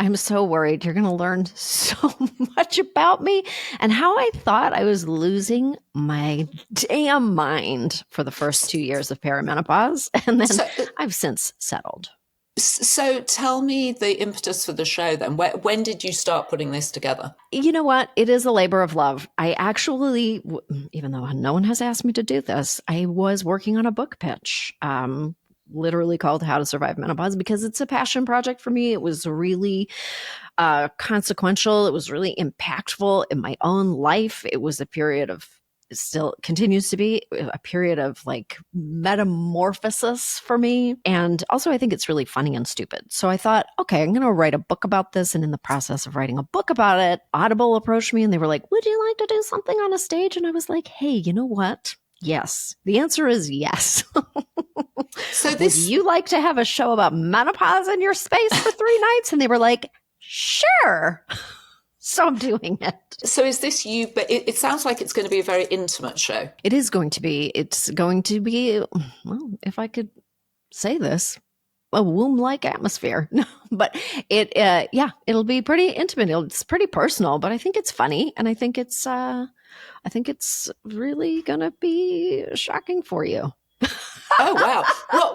I'm so worried. You're going to learn so much about me and how I thought I was losing my damn mind for the first 2 years of perimenopause. And then I've since settled. So tell me the impetus for the show then. When did you start putting this together? You know what? It is a labor of love. I actually, even though no one has asked me to do this, I was working on a book pitch, literally called How to Survive Menopause, because it's a passion project for me. It was really consequential. It was really impactful in my own life. It was a period of, still continues to be a period of like metamorphosis for me. And also I think it's really funny and stupid. So I thought, okay, I'm going to write a book about this. And in the process of writing a book about it, Audible approached me and they were like, would you like to do something on a stage? And I was like, hey, you know what? Yes. The answer is yes. So would you like to have a show about menopause in your space for 3 nights? And they were like, sure. So I'm doing it. So is this you? But it sounds like it's going to be a very intimate show. It is going to be. It's going to be, well, if I could say this, a womb-like atmosphere. But it'll be pretty intimate. It's pretty personal, but I think it's funny. And I think it's really going to be shocking for you. Oh, wow.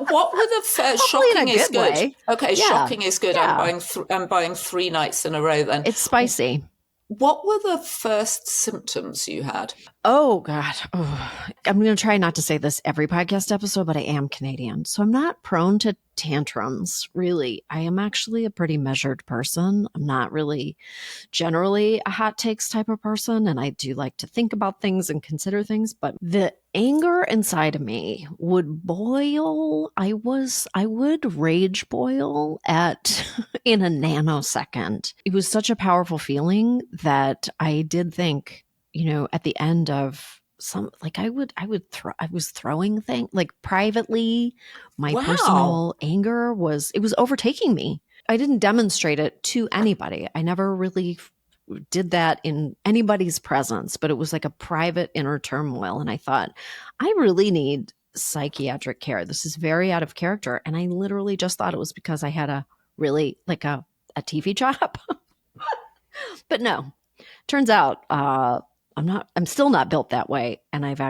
What were the first? Shocking is good. Way. Okay, yeah. Shocking is good. Yeah. I'm buying 3 nights in a row then. It's spicy. What were the first symptoms you had? Oh, God. Oh, I'm going to try not to say this every podcast episode, but I am Canadian. So I'm not prone to tantrums, really. I am actually a pretty measured person. I'm not really generally a hot takes type of person. And I do like to think about things and consider things. But the anger inside of me would boil. I would rage boil in a nanosecond. It was such a powerful feeling that I did think, at the end of some, like I was throwing things like privately. My personal anger was overtaking me. I didn't demonstrate it to anybody. I never really did that in anybody's presence, but it was like a private inner turmoil. And I thought, I really need psychiatric care. This is very out of character. And I literally just thought it was because I had a really like a TV job. But no, turns out, I'm still not built that way. And I've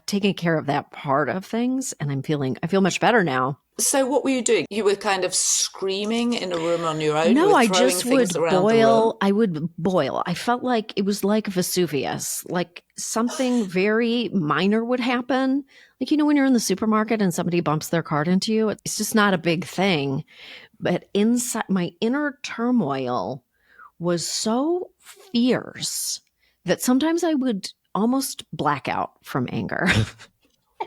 taken care of that part of things and I feel much better now. So what were you doing? You were kind of screaming in a room on your own? No, I just would boil. I would boil. I felt like it was like Vesuvius, like something very minor would happen. Like, when you're in the supermarket and somebody bumps their cart into you, it's just not a big thing. But inside, my inner turmoil was so fierce that sometimes I would almost black out from anger.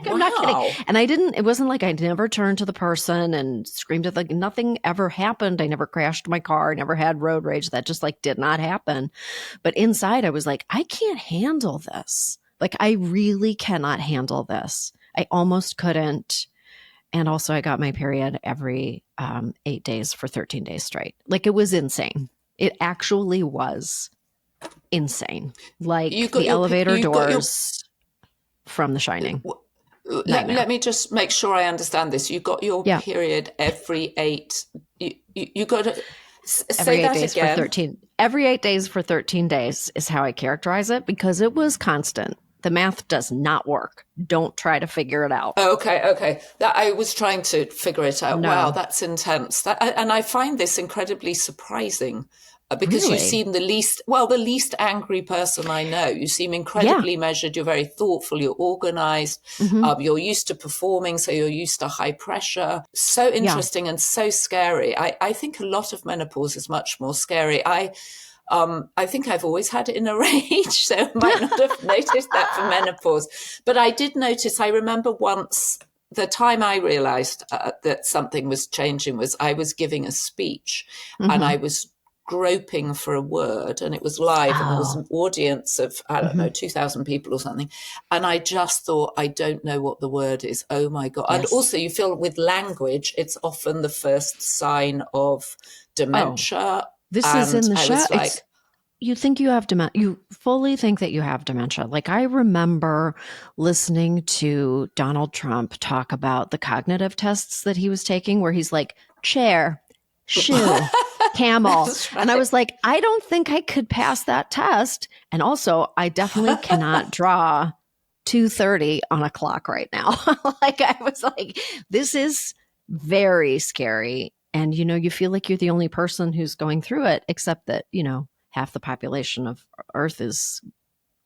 I'm not kidding. And it wasn't like I never turned to the person and screamed at nothing ever happened. I never crashed my car. I never had road rage. That just did not happen. But inside I was like, I can't handle this. Like, I really cannot handle this. I almost couldn't. And also I got my period every 8 days for 13 days straight. Like, it was insane. It actually was insane. Like the elevator doors from The Shining. Let me just make sure I understand this. You got your period every 8. You got to say that again. For 13. Every 8 days for 13 days is how I characterize it, because it was constant. The math does not work. Don't try to figure it out. Okay. I was trying to figure it out. No. Wow, that's intense. And I find this incredibly surprising. Because really? You seem the least angry person I know. You seem incredibly measured. You're very thoughtful. You're organized. Mm-hmm. You're used to performing, so you're used to high pressure. So interesting and so scary. I think a lot of menopause is much more scary. I think I've always had it in a rage, so I might not have noticed that for menopause. But I did notice, I remember once, the time I realized that something was changing was I was giving a speech and I was groping for a word, and it was live and there was an audience of, I don't know, 2,000 people or something. And I just thought, I don't know what the word is. Oh my God. Yes. And also you feel with language, it's often the first sign of dementia. This is in the show. You think you have dementia. You fully think that you have dementia. Like, I remember listening to Donald Trump talk about the cognitive tests that he was taking, where he's like, chair, shoe, camel. That's right. And I was like, I don't think I could pass that test. And also, I definitely cannot draw 2:30 on a clock right now. Like, I was like, this is very scary. And, you feel like you're the only person who's going through it, except that, half the population of Earth is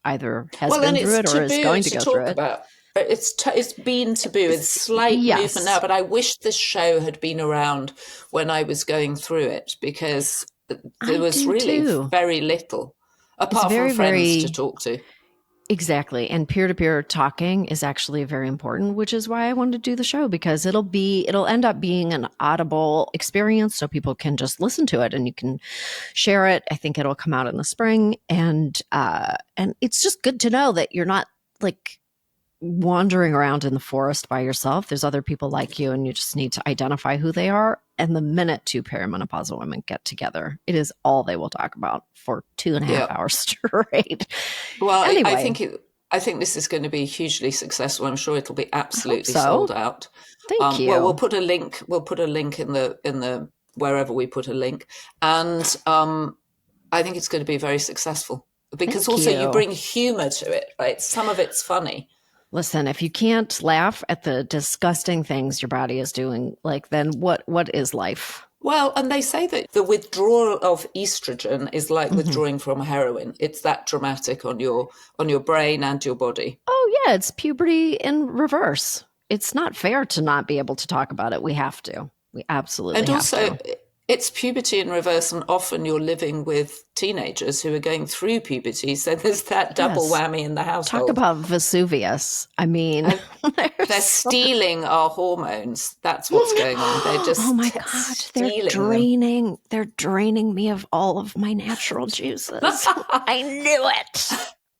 either has been through it or is going to go through it. About. It's been taboo. It's slight movement now, but I wish this show had been around when I was going through it, because there was really very little apart from friends to talk to. Exactly. And peer-to-peer talking is actually very important, which is why I wanted to do the show, because it'll end up being an audible experience so people can just listen to it and you can share it. I think it'll come out in the spring. And it's just good to know that you're not like wandering around in the forest by yourself. There's other people like you, and you just need to identify who they are. And the minute two perimenopausal women get together, it is all they will talk about for 2.5 hours straight. Well, anyway. I think this is going to be hugely successful. I'm sure it'll be absolutely sold out. Thank you. Well, we'll put a link in the wherever we put a link, and I think it's going to be very successful, because you bring humor to it, right? Some of it's funny. Listen, if you can't laugh at the disgusting things your body is doing, like, then what is life? Well, and they say that the withdrawal of estrogen is like withdrawing from heroin. It's that dramatic on your brain and your body. Oh, yeah. It's puberty in reverse. It's not fair to not be able to talk about it. We have to. We absolutely have to. And also, it's puberty in reverse, and often you're living with teenagers who are going through puberty. So there's that double whammy in the household. Talk about Vesuvius. I mean, they're stealing our hormones. That's what's going on. They're just they're draining me of all of my natural juices. I knew it.